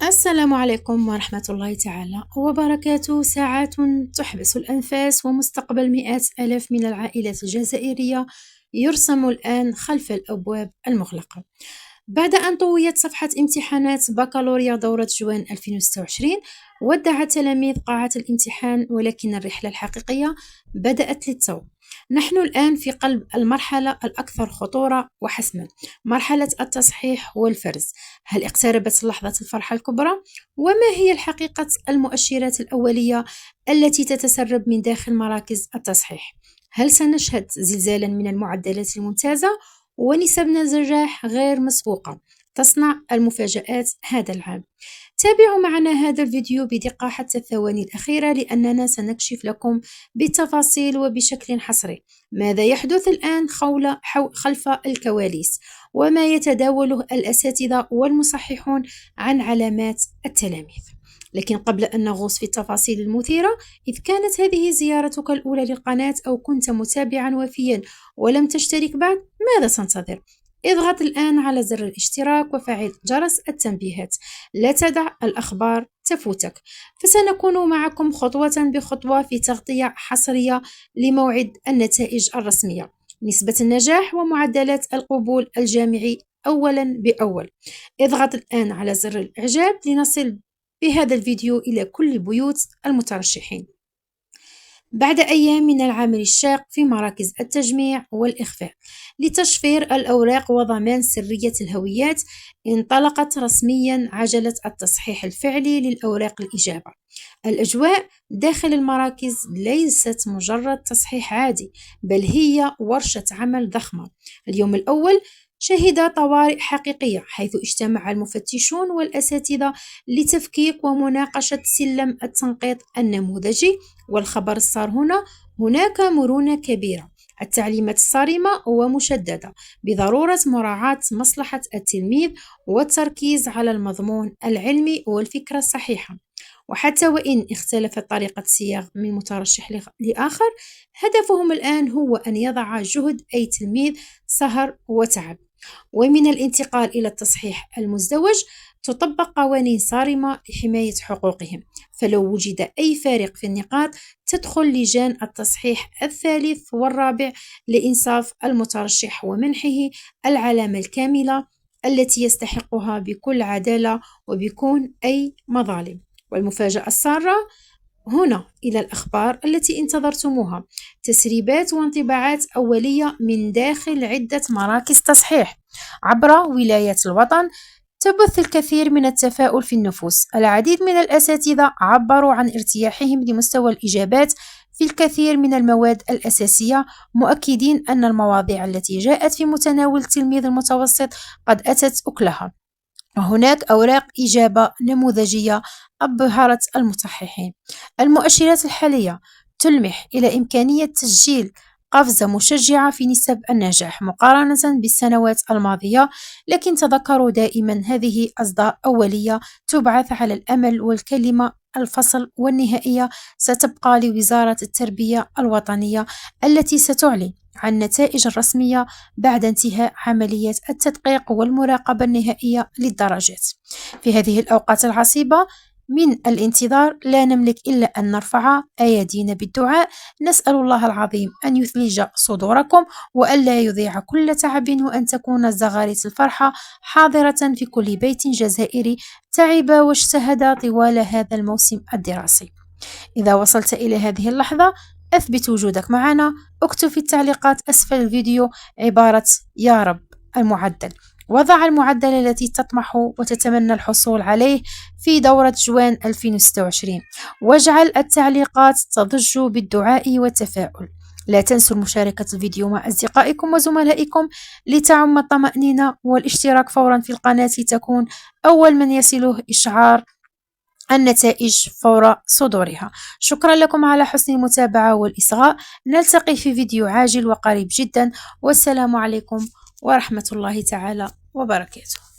السلام عليكم ورحمة الله تعالى وبركاته. ساعات تحبس الأنفاس ومستقبل مئات آلاف من العائلات الجزائرية يرسم الآن خلف الأبواب المغلقة. بعد أن طويت صفحة امتحانات بكالوريا دورة جوان 2026 ودع تلاميذ قاعة الامتحان، ولكن الرحلة الحقيقية بدأت للتو. نحن الآن في قلب المرحلة الأكثر خطورة وحسما، مرحلة التصحيح والفرز. هل اقتربت لحظة الفرحة الكبرى؟ وما هي الحقيقة المؤشرات الأولية التي تتسرب من داخل مراكز التصحيح؟ هل سنشهد زلزالا من المعدلات الممتازة ونسب نجاح غير مسبوقة تصنع المفاجآت هذا العام؟ تابعوا معنا هذا الفيديو بدقة حتى الثواني الأخيرة، لأننا سنكشف لكم بالتفاصيل وبشكل حصري ماذا يحدث الآن خلف الكواليس، وما يتداوله الأساتذة والمصححون عن علامات التلاميذ. لكن قبل أن نغوص في التفاصيل المثيرة، إذ كانت هذه زيارتك الأولى للقناة أو كنت متابعا وفيا ولم تشترك بعد، ماذا تنتظر؟ اضغط الآن على زر الاشتراك وفعل جرس التنبيهات، لا تدع الأخبار تفوتك، فسنكون معكم خطوة بخطوة في تغطية حصرية لموعد النتائج الرسمية، نسبة النجاح ومعدلات القبول الجامعي أولا بأول. اضغط الآن على زر الإعجاب لنصل بهذا الفيديو إلى كل بيوت المترشحين. بعد أيام من العمل الشاق في مراكز التجميع والإخفاء لتشفير الأوراق وضمان سرية الهويات، انطلقت رسميا عجلة التصحيح الفعلي للأوراق الإجابة. الأجواء داخل المراكز ليست مجرد تصحيح عادي، بل هي ورشة عمل ضخمة. اليوم الأول شهد طوارئ حقيقية، حيث اجتمع المفتشون والأساتذة لتفكيك ومناقشة سلم التنقيط النموذجي. والخبر السار هناك مرونة كبيرة، التعليمات الصارمة ومشددة بضرورة مراعاة مصلحة التلميذ والتركيز على المضمون العلمي والفكرة الصحيحة. وحتى وإن اختلفت طريقة الصياغ من مترشح لآخر، هدفهم الآن هو أن يضع جهد أي تلميذ سهر وتعب. ومن الانتقال إلى التصحيح المزدوج، تطبق قوانين صارمة لحماية حقوقهم، فلو وجد أي فارق في النقاط تدخل لجان التصحيح الثالث والرابع لإنصاف المترشح ومنحه العلامة الكاملة التي يستحقها بكل عدالة وبكون أي مظالم. والمفاجأة السارة هنا إلى الأخبار التي انتظرتموها، تسريبات وانطباعات أولية من داخل عدة مراكز تصحيح عبر ولايات الوطن تبث الكثير من التفاؤل في النفوس. العديد من الأساتذة عبروا عن ارتياحهم لمستوى الإجابات في الكثير من المواد الأساسية، مؤكدين أن المواضيع التي جاءت في متناول التلميذ المتوسط قد أتت أكلها. وهناك أوراق إجابة نموذجية أبهرت المصححين. المؤشرات الحالية تلمح إلى إمكانية تسجيل قفزة مشجعة في نسب النجاح مقارنة بالسنوات الماضية، لكن تذكروا دائما هذه أصداء أولية تبعث على الأمل، والكلمة الفصل والنهائية ستبقى لوزارة التربية الوطنية التي ستعلن عن النتائج الرسمية بعد انتهاء عملية التدقيق والمراقبة النهائية للدرجات. في هذه الأوقات العصيبة من الانتظار لا نملك إلا أن نرفع أيدينا بالدعاء، نسأل الله العظيم أن يثلج صدوركم وألا يضيع كل تعب، وأن تكون زغاريت الفرحة حاضرة في كل بيت جزائري تعب واجتهد طوال هذا الموسم الدراسي. إذا وصلت إلى هذه اللحظة أثبت وجودك معنا، اكتب في التعليقات أسفل الفيديو عبارة يا رب المعدل، وضع المعدل الذي تطمح وتتمنى الحصول عليه في دورة جوان 2026، واجعل التعليقات تضج بالدعاء والتفاؤل. لا تنسوا مشاركة الفيديو مع أصدقائكم وزملائكم لتعم الطمأنينة، والاشتراك فورا في القناة لتكون أول من يصله إشعار النتائج فور صدورها. شكرا لكم على حسن المتابعة والإصغاء، نلتقي في فيديو عاجل وقريب جدا، والسلام عليكم ورحمة الله تعالى وبركاته.